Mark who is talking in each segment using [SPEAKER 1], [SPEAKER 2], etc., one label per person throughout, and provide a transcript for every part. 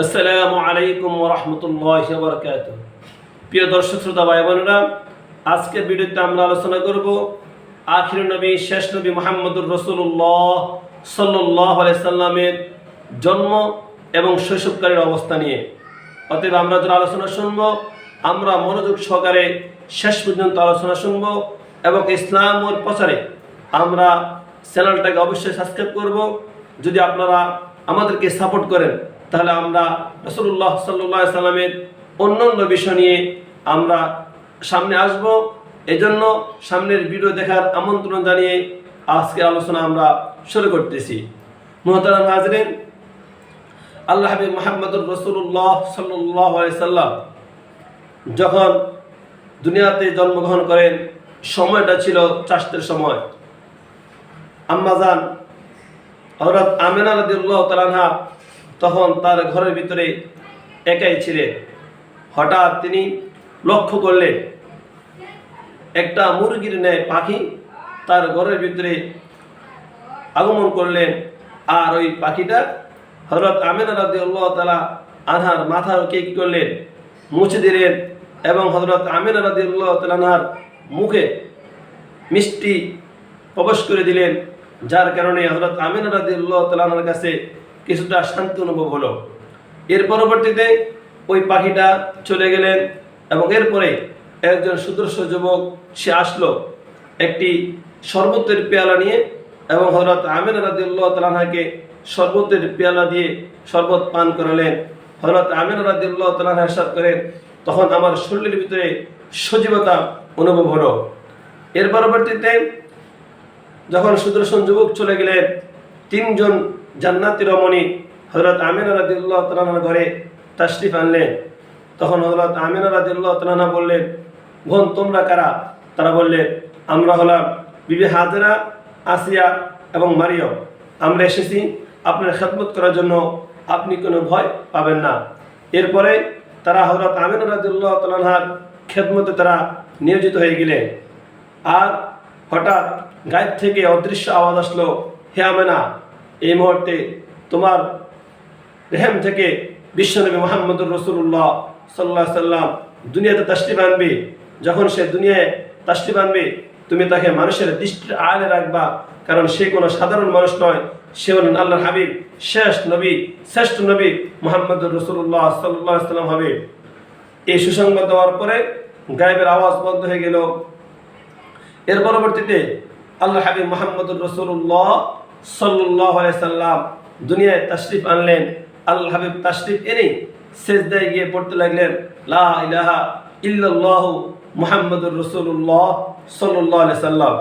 [SPEAKER 1] আসসালামু আলাইকুম ওয়া রাহমাতুল্লাহি ওয়া বারাকাতুহু। প্রিয় দর্শক শ্রোতা ভাই বোনেরা, আজকের ভিডিওতে আমরা আলোচনা করব আখির নবী শেষ নবী মুহাম্মদুর রাসূলুল্লাহ সাল্লাল্লাহু আলাইহি সাল্লামের জন্ম এবং শৈশবকালীন অবস্থা নিয়ে। অতএব আমরা যারা আলোচনা শুনব, আমরা মনোযোগ সহকারে শেষ পর্যন্ত আলোচনা শুনব এবং ইসলামের প্রচারে আমরা চ্যানেলটাকে অবশ্যই সাবস্ক্রাইব করব। যদি আপনারা আমাদেরকে সাপোর্ট করেন তাহলে আমরা রাসূলুল্লাহ সাল্লাল্লাহু আলাইহি সাল্লামের অন্যান্য বিষয় নিয়ে আমরা সামনে আসব। এজন্য সামনের ভিডিও দেখার আমন্ত্রণ জানিয়ে আজকের আলোচনা আমরা শুরু করতেছি। মুহতারাম হাজরিন, আল্লাহ হাবিব মুহাম্মদুর রাসূলুল্লাহ সাল্লাল্লাহু আলাইহি সাল্লাম যখন দুনিয়াতে জন্মগ্রহণ করেন, সময়টা ছিল চাষতের সময়। আম্মাজান হযরত আমিনা রাদিয়াল্লাহু তাআলা আনহা তখন তার ঘরের ভিতরে একাই ছিলেন। হঠাৎ তিনি লক্ষ্য করলেন একটা মুরগির ন্যায় পাখি তার ঘরের ভিতরে আগমন করলেন। আর ওই পাখিটা হযরত আমিনা রাদিয়াল্লাহু তাআলা আনহার মাথার কি করলেন, মুছে দিলেন এবং হযরত আমিনা রাদিয়াল্লাহু তাআলা আনহার মুখে মিষ্টি প্রবেশ করে দিলেন, যার কারণে হযরত আমিনা রাদিয়াল্লাহু তাআলা আনহার কাছে কিছুটা শান্তি অনুভব হলো। এর পরবর্তীতে ওই পাখিটা চলে গেলেন এবং এরপরে একজন সুদর্শ যুবক সে আসলো একটি শরবতের পেয়ালা নিয়ে এবং হযরত আমিনা রাদিয়াল্লাহু তাআলা আনহাকে শরবতের পেয়ালা দিয়ে শরবত পান করালেন। হযরত আমিনা রাদিয়াল্লাহু তাআলা আনহা ইরশাদ করেন, তখন আমার শরীরের ভিতরে সজীবতা অনুভব হলো। এর পরবর্তীতে যখন সুদর্শন যুবক চলে গেলেন, তিনজন জান্নাতি রমণী হযরত আমিনা রাদিয়াল্লাহু তাআলা আনহার ঘরে তাশরিফ আনলেন। তখন হযরত আমিনা রাদিয়াল্লাহু তাআলা আনহা বললেন, বোন তোমরা কারা? তারা বললেন, আমরা হলাম বিবি হাজেরা, আসিয়া এবং মারিয়ম। আমরা এসেছি আপনার খেদমত করার জন্য, আপনি কোনো ভয় পাবেন না। এরপরে তারা হযরত আমিনা রাদিয়াল্লাহু তাআলা আনহার খেদমতে তারা নিয়োজিত হয়ে গেলেন। আর হঠাৎ গায়েব থেকে অদৃশ্য আওয়াজ আসলো, হে আমিনা, এই মুহূর্তে তোমার রেহেম থেকে বিশ্বনবী মুহাম্মদুর রাসূলুল্লাহ সাল্লাল্লাহু আলাইহি সাল্লাম দুনিয়াতে তাশরিফ আনবে। যখন সে দুনিয়ায় তাশরিফ আনবে, তুমি তাকে মানুষের দৃষ্টির আড়ালে রাখবা, কারণ সে কোনো সাধারণ মানুষ নয়, সে হলেন আল্লাহর হাবিব, শেষ নবী, শ্রেষ্ঠ নবী মুহাম্মদুর রাসূলুল্লাহ সাল্লাল্লাহু আলাইহি সাল্লাম হবে। এই সুসংবাদ দেওয়ার পরে গায়েবের আওয়াজ বন্ধ হয়ে গেল। এর পরবর্তীতে আল্লাহ হাবিব মুহাম্মদুর রাসূলুল্লাহ সাল্লাল্লাহু আলাইহি সাল্লাম দুনিয়ায় তাশরিফ আনলেন। আল্লাহ হাবিব তাশরিফ এনে সিজদায় গিয়ে পড়তে লাগলেন, লা ইলাহা ইল্লাল্লাহু মুহাম্মদুর রাসূলুল্লাহ সাল্লাল্লাহু আলাইহি সাল্লাম।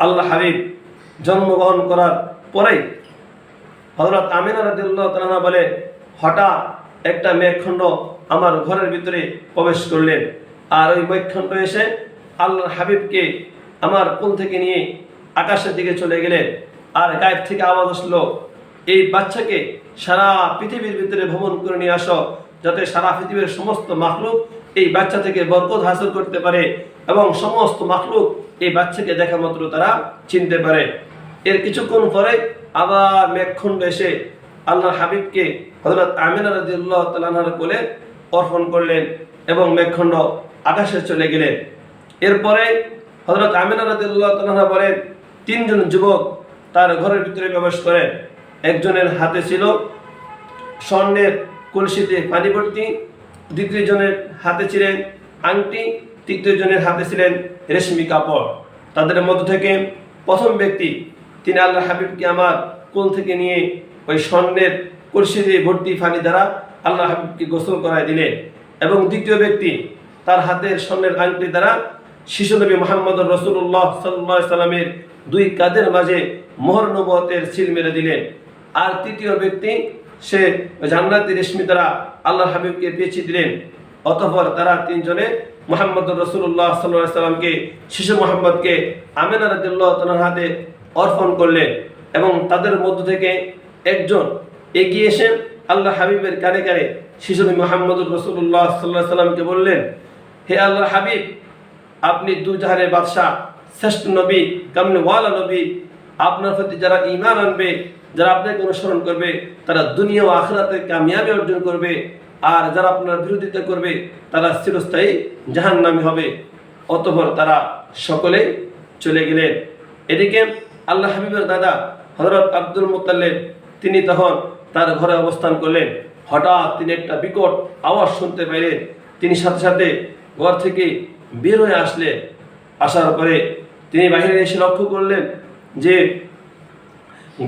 [SPEAKER 1] আল্লাহ হাবিব জন্মগ্রহণ করার পরেই হযরত আমিনা রাদিয়াল্লাহু তাআলা আনহা বলে, হঠাৎ একটা মেঘখণ্ড আমার ঘরের ভিতরে প্রবেশ করলেন। আর ওই মেঘখণ্ড এসে আল্লাহর হাবিবকে আমার কোল থেকে নিয়ে আকাশের দিকে চলে গেলেন। আর গায়েব থেকে আওয়াজ আসলো, এই বাচ্চাকে সারা পৃথিবীর ভিতরে ভ্রমণ করে নিয়ে আসো, যাতে সারা পৃথিবীর সমস্ত মাখলুক এই বাচ্চা থেকে বরকত হাসিল করতে পারে এবং সমস্ত মাখলুক এই বাচ্চাকে দেখা মাত্র তারা চিনতে পারে। এর কিছুক্ষণ পরে আবার মেঘখণ্ড এসে আল্লাহর হাবিবকে হযরত আমিনা রাদিয়াল্লাহু তাআলা আনহার কোলে অর্পণ করলেন এবং মেঘখণ্ড আকাশে চলে গেলেন। এরপরে হযরত আমিনা রাদিয়াল্লাহু তাআলা আনহা বলেন, তিনজন যুবক তার ঘরের ভিতরে প্রবেশ করেন। একজনের হাতে ছিল স্বর্ণের কলসিতে পানি ভর্তি, দ্বিতীয় জনের হাতে ছিলেন আংটি, তৃতীয় জনের হাতে ছিলেন রেশমি কাপড়। তাদের মধ্য থেকে প্রথম ব্যক্তি তিনি আল্লাহ হাবিবকে আমার কোল থেকে নিয়ে ওই স্বর্ণের কলসিতে ভর্তি পানি দ্বারা আল্লাহ হাবিবকে গোসল করায় দিলেন এবং দ্বিতীয় ব্যক্তি তার হাতের স্বর্ণের আংটি দ্বারা শিশু নবী মুহাম্মদুর রাসূলুল্লাহ সাল্লাল্লাহু আলাইহি সাল্লামের দুই কাঁধের মাঝে মোহর নবুয়তের সিল মেরে দিলেন। আর তৃতীয় ব্যক্তি সে জান্নাতি রেশমি দ্বারা আল্লাহর হাবিবকে পেঁচিয়ে দিলেন। অতঃপর তারা তিনজনে মুহাম্মদুর রাসূলুল্লাহ সাল্লাল্লাহু আলাইহি সাল্লামকে, শিশু মুহাম্মদকে আমিনা রাদিয়াল্লাহু তাআলার হাতে অর্পণ করলেন এবং তাদের মধ্য থেকে একজন এগিয়ে এসে আল্লাহ হাবিবের কানে কানে শিশু মুহাম্মদুর রাসূলুল্লাহ সাল্লাল্লাহু আলাইহি সাল্লামকে বললেন, হে আল্লাহর হাবিব, আপনি দুই জাহানের বাদশা, শ্রেষ্ঠ নবী, কামলিওয়ালা নবী, আপনার প্রতি যারা ঈমান আনবে যারা আপনাকে অনুসরণ করবে তারা দুনিয়া ও আখিরাতে কামিয়াবি অর্জন করবে, আর যারা আপনার বিরোধিতা করবে তারা চিরস্থায়ী জাহান্নামী হবে। অতঃপর তারা সকলেই চলে গেলেন। এদিকে আল্লাহ হাবিবের দাদা হযরত আব্দুল মুত্তালিব তিনি তখন তার ঘরে অবস্থান করলেন। হঠাৎ তিনি একটা বিকট আওয়াজ শুনতে পাইলেন। তিনি সাথে সাথে ঘর থেকে বের হয়ে আসলেন। আসার পরে তিনি বাহিরে এসে লক্ষ্য করলেন যে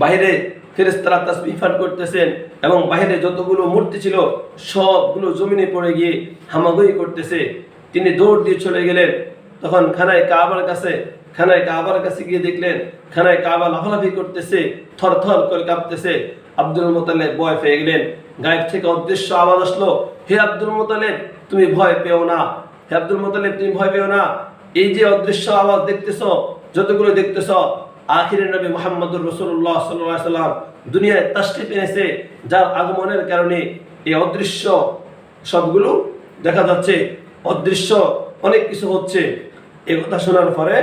[SPEAKER 1] বাইরে ফেরেশতারা তাসবিহ পাঠ করতেছেন এবং বাইরে যতগুলো মূর্তি ছিল সবগুলো জমিনে পড়ে গিয়ে হামাগুড়ি করতেছে। তিনি দৌড় দিয়ে চলে গেলেন। তখন খানায় কাবার কাছে গিয়ে দেখলেন খানায় কাবা লাফালাফি করতেছে, থরথর করে কাঁপতেছে। আব্দুল মুত্তালিব ভয় পেয়ে গেলেন। গায়েব থেকে অদৃশ্য আওয়াজ আসলো, হে আব্দুল মুত্তালিব তুমি ভয় পেও না, হে আব্দুল মুত্তালিব তুমি ভয় পেও না। এই যে অদৃশ্য আওয়াজ দেখতেছো, যতগুলো দেখতেছো, আখিরের নবী মুহাম্মদুর রাসূলুল্লাহ সাল্লাল্লাহু আলাইহি ওয়াসাল্লাম দুনিয়ায় তাশরীফ এনেছে, যার আগমনের কারণে এই অদৃশ্য সবগুলো দেখা যাচ্ছে, অদৃশ্য অনেক কিছু হচ্ছে। এই কথা শোনার পরে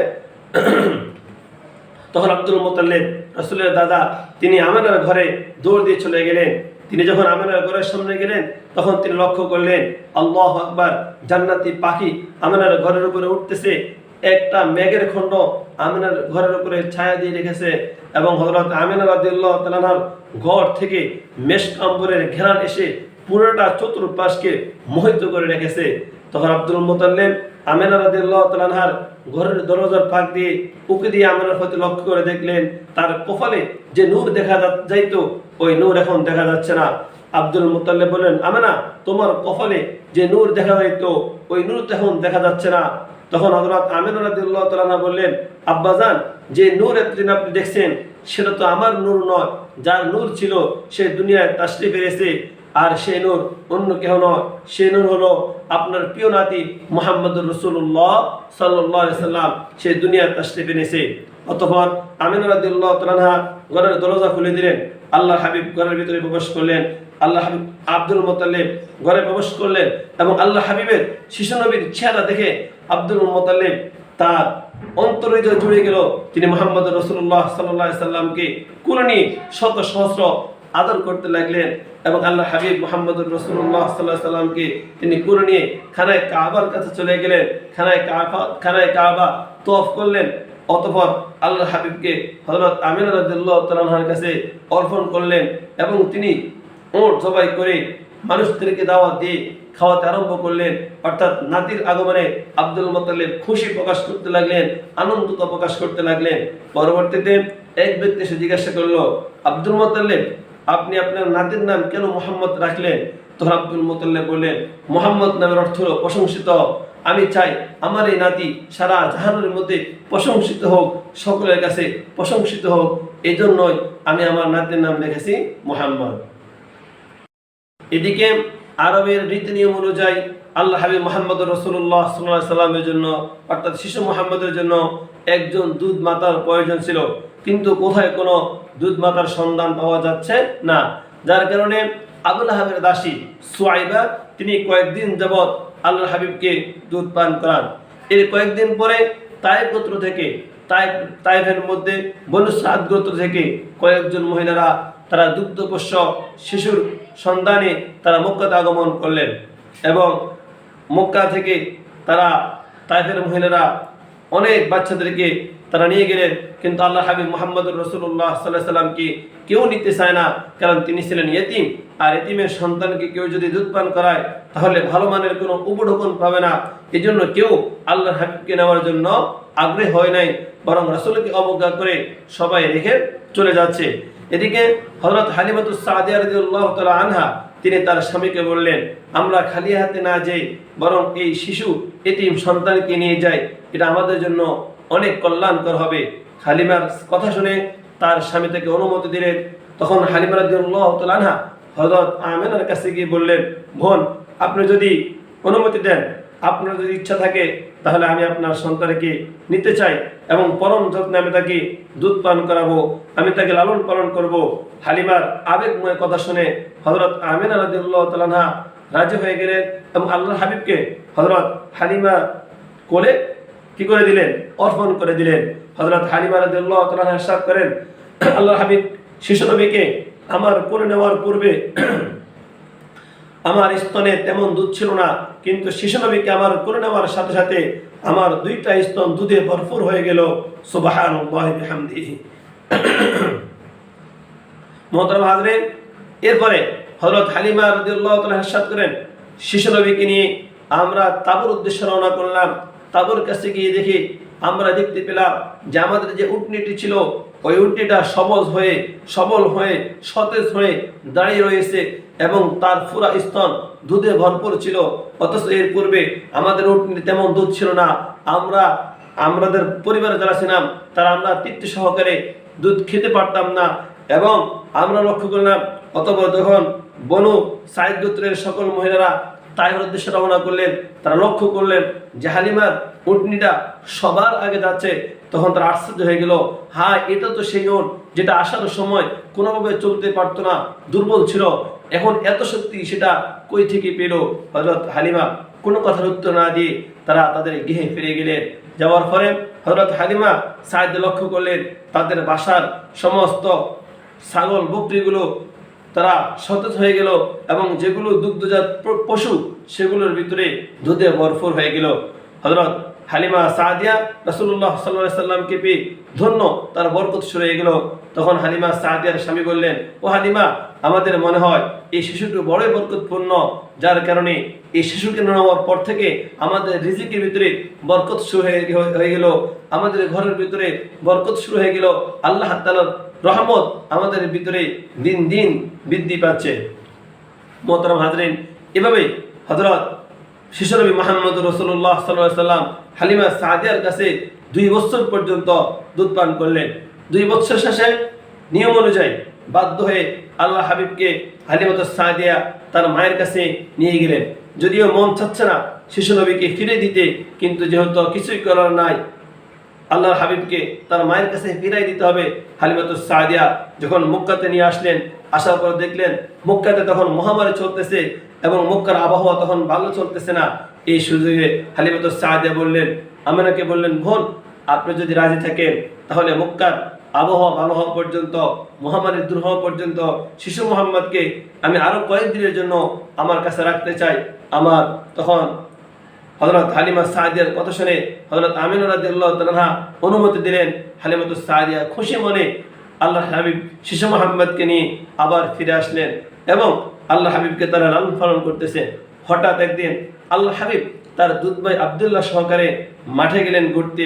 [SPEAKER 1] তখন আব্দুল মুত্তালিব রাসূলের দাদা তিনি আমেনার ঘরে দৌড় দিয়ে চলে গেলেন। তিনি যখন আমেনার ঘরের সামনে গেলেন তখন তিনি লক্ষ্য করলেন আল্লাহু আকবার, জান্নাতি পাখি আমেনার ঘরের উপরে উঠতেছে। একটা মেঘের খণ্ড আমেনার ঘরের উপরে ছায়া দিয়ে রেখেছে এবং হযরত আমিনা রাদিয়াল্লাহু তাআলা আনহার ঘর থেকে মেশক আম্বরের ঘ্রাণ এসে পুরোটা চতুর্পাশকে মোহিত করে রেখেছে। তখন আব্দুল মুত্তালিব আমিনা রাদিয়াল্লাহু তাআলা আনহার ঘরের দরজার ফাঁক দিয়ে উঁকি দিয়ে আমিনার প্রতি লক্ষ্য করে দেখলেন তার কপালে যে নূর দেখা যাইতো ওই নূর এখন দেখা যাচ্ছে না। আব্দুল মুত্তালিব বললেন, আমিনা তোমার কপালে যে নূর দেখা যাইতো ওই নূর এখন দেখা যাচ্ছে না। তখন হযরত আমিনা রাদিয়াল্লাহু তাআলা আনহা বললেন, আব্বাজান যে নূর এতদিন আপনি দেখছেন সেটা তো আমার নূর নয়, যার নূর ছিল সে দুনিয়ায় তাশরীফ এনেছে, আর সেই নূর অন্য কেউ নয়, সেই নূর হলো আপনার প্রিয় নাতি মুহাম্মদুর রাসূলুল্লাহ সাল্লাল্লাহু আলাইহি সাল্লাম, সে দুনিয়ায় তাশরীফ এনেছে। অতঃপর আমিনা রাদিয়াল্লাহু তাআলা আনহা ঘরের দরজা খুলে দিলেন। আল্লাহ হাবিব ঘরের ভিতরে প্রবেশ করলেন। আল্লাহ হাবিব আব্দুল মুত্তালিব ঘরে প্রবেশ করলেন এবং আল্লাহ হাবিবের শিশু নবীর চেহারা দেখে আব্দুল মুত্তালিব তার অন্তরে জুড়ে গেল। তিনি মুহাম্মদুর রাসূলুল্লাহ সাল্লাল্লাহু আলাইহি সাল্লামকে কোলে নিয়ে শত সহস্র আদর করতে লাগলেন এবং আল্লাহ হাবিব মুহাম্মদুর রাসূলুল্লাহ সাল্লাল্লাহু আলাইহি সাল্লামকে তিনি কোলে নিয়ে খানায় কাবার কাছে চলে গেলেন। খানায় কাবা তওয়াফ করলেন। অতঃপর আল্লাহ হাবিবকে হযরত আমিনা রাদিয়াল্লাহু তাআলা আনহার কাছে অর্পণ করলেন এবং তিনি উট জবাই করে মানুষদেরকে দাওয়াত দিয়ে খাওয়াতে আরম্ভ করলেন। অর্থাৎ নাতির আগমনে আব্দুল মুত্তালিব খুশি প্রকাশ করতে লাগলেন, আনন্দতা প্রকাশ করতে লাগলেন। পরবর্তীতে এক ব্যক্তি এসে জিজ্ঞাসা করলো, আব্দুল মুত্তালিব আপনি আপনার নাতির নাম কেন মুহাম্মদ রাখলেন? তখন আব্দুল মুত্তালিব বললেন, মুহাম্মদ নামের অর্থ হলো প্রশংসিত। আমি চাই আমার এই নাতি সারা জাহানের মধ্যে প্রশংসিত হোক, সকলের কাছে প্রশংসিত হোক, এই জন্যই আমি আমার নাতির নাম রেখেছি মুহাম্মদ। এদিকে আরবের রীতি নিয়ম অনুযায়ী আল্লাহ হাবিব মুহাম্মদুর রাসূলুল্লাহ সাল্লাল্লাহু আলাইহি সাল্লামের জন্য অর্থাৎ শিশু মুহাম্মদের জন্য একজন দুধ মাতার প্রয়োজন ছিল, কিন্তু কোথায় কোনো দুধ মাতার সন্ধান পাওয়া যাচ্ছে না। যার কারণে আবু লাহাবের দাসী সুয়াইবা তিনি কয়েকদিন যাবৎ আল্লাহ হাবিবকে দুধ পান করান। এর কয়েকদিন পরে তায়েফ গোত্র থেকে তায়েফের মধ্যে বনু সাদ গোত্র থেকে কয়েকজন মহিলারা তারা দুগ্ধপোষ্য শিশুর সন্ধানে তারা মক্কাতে আগমন করলেন এবং মক্কা থেকে তারা তায়েফের মহিলারা অনেক বাচ্চাদেরকে তারা নিয়ে গেলেন, কিন্তু আল্লাহ হাবিব মুহাম্মদুর রাসূলুল্লাহ সাল্লাল্লাহু আলাইহি সাল্লামকে কেউ নিতে চায় না, কারণ তিনি ছিলেন ইয়েতিম, আর ইয়েতিমের সন্তানকে কেউ যদি দুধ পান করায় তাহলে ভালো মানের কোনো উপঢৌকন পাবে না। এই জন্য কেউ আল্লাহর হাবিবকে নেওয়ার জন্য আগ্রহী হয় নাই, বরং রাসূলকে অবজ্ঞা করে সবাই রেখে চলে যাচ্ছে। এদিকে হযরত হালিমাতুস সাদিয়া রাদিয়াল্লাহু তাআলা আনহা তিনি তার স্বামীকে বললেন, আমরা খালি হাতে না যাই, বরং এই শিশু এতিম সন্তানকে নিয়ে যাই, এটা আমাদের জন্য অনেক কল্যাণকর হবে। হালিমার কথা শুনে তার স্বামী তাকে অনুমতি দিলেন। তখন হালিমা রাদিয়াল্লাহু তাআলা আনহা হযরত আমিনার কাছে গিয়ে বললেন, বোন আপনি যদি অনুমতি দেন, আপনার যদি ইচ্ছা থাকে তাহলে আমি আপনার সন্তানকে নিতে চাই এবং পরম যত্নে আমি তাকে দুধ পান করাবো, আমি তাকে লালন পালন করব। হালিমার আবেগময় কথা শুনে হযরত আমিনা রাদিয়াল্লাহু তাআলা আনহা রাজি হয়ে গেলেন এবং আল্লাহর হাবিবকে হযরত হালিমা কোলে কি করে দিলেন? অর্পণ করে দিলেন। হযরত হালিমা রাদিয়াল্লাহু তাআলা আনহা ইরশাদ করেন, আল্লাহর হাবিব শিশুনবীকে আমার কোলে নেওয়ার পূর্বে আমার স্তনে তেমন দুধ ছিল না, কিন্তু শিশুনবীকে আমার কোলে নেওয়ার সাথে সাথে আমার দুইটা স্তন দুধে ভরপুর হয়ে গেল। সুবহানাল্লাহি বিহামদিহি। মুহতারাম হাজরিন, এরপরে হযরত হালিমা রাদিয়াল্লাহু তাআলা ইরশাদ করেন, শিশুনবীকে নিয়ে আমরা তাবুর উদ্দেশ্যে রওনা করলাম। তাবুর কাছে গিয়ে দেখি, আমরা দেখতে পেলাম যে আমাদের যে উটনিটি ছিল, ওই উটনিটা সবল হয়ে সতেজ হয়ে দাঁড়িয়ে রয়েছে এবং তার পুরা স্তন দুধে ভরপুর ছিল। অথচ এর পূর্বে আমাদের উটনিটি তেমন দুধ ছিল না। আমাদের পরিবারে যারা ছিলাম তারা আমরা তৃপ্তি সহকারে দুধ খেতে পারতাম না। এবং আমরা লক্ষ্য করলাম, অতঃপর যখন বনু সাইদ গোত্রের সকল মহিলারা তাইফের উদ্দেশ্যে রওনা করলেন, তারা লক্ষ্য করলেন যে হালিমার উটনিটা সবার আগে যাচ্ছে। তখন তারা আশ্চর্য হয়ে গেল, হ্যাঁ, এটা তো সেই উট যেটা আসার সময় কোনোভাবে চলতে পারতো না, দুর্বল ছিল, এখন এত শক্তি সেটা কই থেকে পেল? হযরত হালিমা কোনো কথার উত্তর না দিয়ে তারা তাদের গৃহে ফিরে গেলেন। যাওয়ার পরে হযরত হালিমা সাইদ লক্ষ্য করলেন তাদের বাসার সমস্ত ছাগল বকরিগুলো তারা সতেজ হয়ে গেল এবং যেগুলো দুগ্ধজাত পশু সেগুলোর ভিতরে দুধে ভরপুর হয়ে গেল। হযরত হালিমা সাদিয়া রাসূলুল্লাহ সাল্লাল্লাহু আলাইহি সাল্লামকে পেয়ে ধন্য, তার বরকত শুরু হয়ে গেল। তখন হালিমা সাদিয়ার স্বামী বললেন, ও হালিমা, আমাদের মনে হয় এই শিশুটি বড়ই বরকতপূর্ণ, যার কারণে এই শিশুকে নেওয়ার পর থেকে আমাদের রিজিকের ভিতরে বরকত শুরু হয়ে গেল, আমাদের ঘরের ভিতরে বরকত শুরু হয়ে গেল, আল্লাহ তাআলার রহমত আমাদের ভিতরে দিন দিন বৃদ্ধি পাচ্ছে। মুহতারাম হাজরিন, এভাবে হযরত শিশুনবী মুহাম্মদ রাসূলুল্লাহ সাল্লাল্লাহু আলাইহি সাল্লাম হালিমা সাদিয়ার কাছে 2 বছর পর্যন্ত দুধ পান করলেন। 2 বছর শেষে নিয়ম অনুযায়ী বাধ্য হয়ে আল্লাহ হাবিবকে হালিমাতুস সাদিয়া তার মায়ের কাছে নিয়ে গেলেন। যদিও মন চাচ্ছে না শিশুনবীকে ফিরে দিতে, কিন্তু যেহেতু কিছুই করার নাই, আল্লাহর হাবিবকে তার মায়ের কাছে ফিরাই দিতে হবে। হালিমাতুস সাদিয়া যখন মক্কাতে নিয়ে আসলেন, আসার পর দেখলেন মক্কাতে তখন মহামারী চলতেছে এবং মক্কার আবহাওয়া তখন ভালো চলতেছে না। এই সুযোগে হালিমাতুস সাদিয়া বললেন, আমিনাকে বললেন, বোন, আপনি যদি রাজি থাকেন তাহলে মক্কার আবহাওয়া ভালো হওয়া পর্যন্ত, মহামারী দূর হওয়া পর্যন্ত শিশু মুহাম্মদকে আমি আরো কয়েকদিনের জন্য আমার কাছে রাখতে চাই। আমার তখন হযরত হালিমা সাদিয়ার কথা শুনে হযরত আমিনা রাদিয়াল্লাহু তাআলা অনুমতি দিলেন। হালিমাতুস সাদিয়া খুশি মনে আল্লাহ হাবিব শিশু মুহাম্মদকে নিয়ে আবার ফিরে আসলেন এবং আল্লাহ হাবিবকে তারা লালন পালন করতেছে। হঠাৎ একদিন আল্লাহ হাবিব তার দুধ ভাই আব্দুল্লাহ সহকারে মাঠে গেলেন ঘুরতে।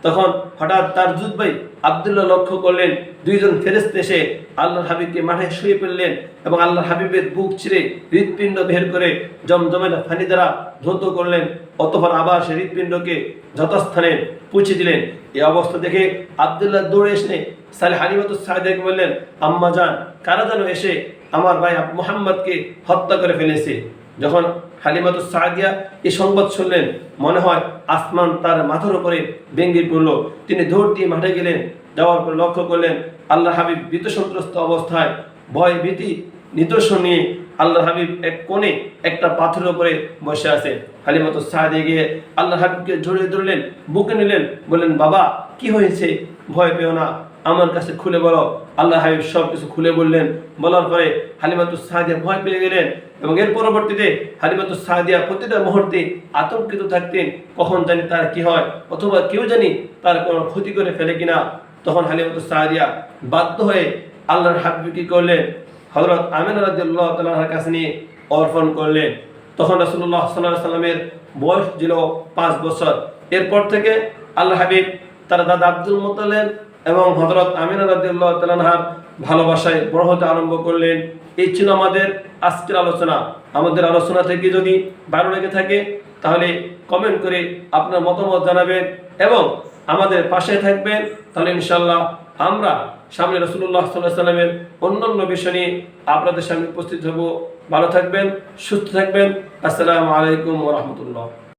[SPEAKER 1] তখন হঠাৎ তার দুধ ভাই আব্দুল্লাহ লক্ষ্য করলেন 2 জন ফেরেশতা এসে আল্লাহর হাবিবকে মাঠে শুয়ে ফেললেন এবং আল্লাহর হাবিবের বুক ছিঁড়ে হৃৎপিণ্ড বের করে জমজমের পানি দ্বারা ধৌত করলেন। অতঃপর আবার সেই হৃৎপিণ্ডকে যথাস্থানে পৌঁছে দিলেন। এই অবস্থা দেখে আব্দুল্লাহ দৌড়ে এসে হালিমাতুস সাদিয়াকে বললেন, আম্মা জান, কারা যেন এসে আমার ভাই মুহাম্মদকে হত্যা করে ফেলেছে। যখন হালিমাতুস সাদিয়া এই সংবাদ শুনলেন, মনে হয় আসমান তার মাথার উপরে ভেঙে পড়ল। তিনি দৌড় দিয়ে মাঠে গেলেন। যাওয়ার পর লক্ষ্য করলেন আল্লাহ হাবিব ভীত সন্ত্রস্ত অবস্থায় ভয় ভীতি নিদর্শন নিয়ে আল্লাহ হাবিব এক কোণে একটা পাথরের উপরে বসে আছে। হালিমাতুস সাদিয়া গিয়ে আল্লাহ হাবিবকে জড়িয়ে ধরলেন, বুকে নিলেন, বললেন, বাবা, কি হয়েছে? ভয় পেও না, আমার কাছে খুলে বলো। আল্লাহ হাবিব সব কিছু খুলে বললেন। বলার পরে হালিমাতুস সাদিয়া ভয় পেয়ে গেলেন এবং এর পরবর্তীতে হালিমাতুস সাদিয়া প্রতিটা মুহূর্তে আতঙ্কিত থাকতেন, কখন জানি তার কি হয়, অথবা কেউ জানি তার কোনো ক্ষতি করে ফেলে কিনা। তখন হালিমাতুস সাদিয়া বাধ্য হয়ে আল্লাহর হাবিবকে কি করলেন, হযরত আমিনা রাদিয়াল্লাহু তাআলার কাছে নিয়ে অর্পণ করলেন। তখন রাসূলুল্লাহ সাল্লাল্লাহু আলাইহি সাল্লামের বয়স ছিল 5 বছর। এরপর থেকে আল্লাহ হাবিব তার দাদা আব্দুল মুত্তালিব এবং হযরত আমিনা রাদিয়াল্লাহু তাআলার ভালোবাসায় বড় হতে আরম্ভ করলেন। এই ছিল আমাদের আজকের আলোচনা। আমাদের আলোচনা থেকে যদি ভালো লেগে থাকে তাহলে কমেন্ট করে আপনার মতামত জানাবেন এবং আমাদের পাশে থাকবেন। তাহলে ইনশাআল্লাহ আমরা সামনে রাসূলুল্লাহ সাল্লাল্লাহু আলাইহি সাল্লামের অন্যান্য বিষয় নিয়ে আপনাদের সামনে উপস্থিত হব। ভালো থাকবেন, সুস্থ থাকবেন। আসসালামু আলাইকুম ওয়া রাহমাতুল্লাহ।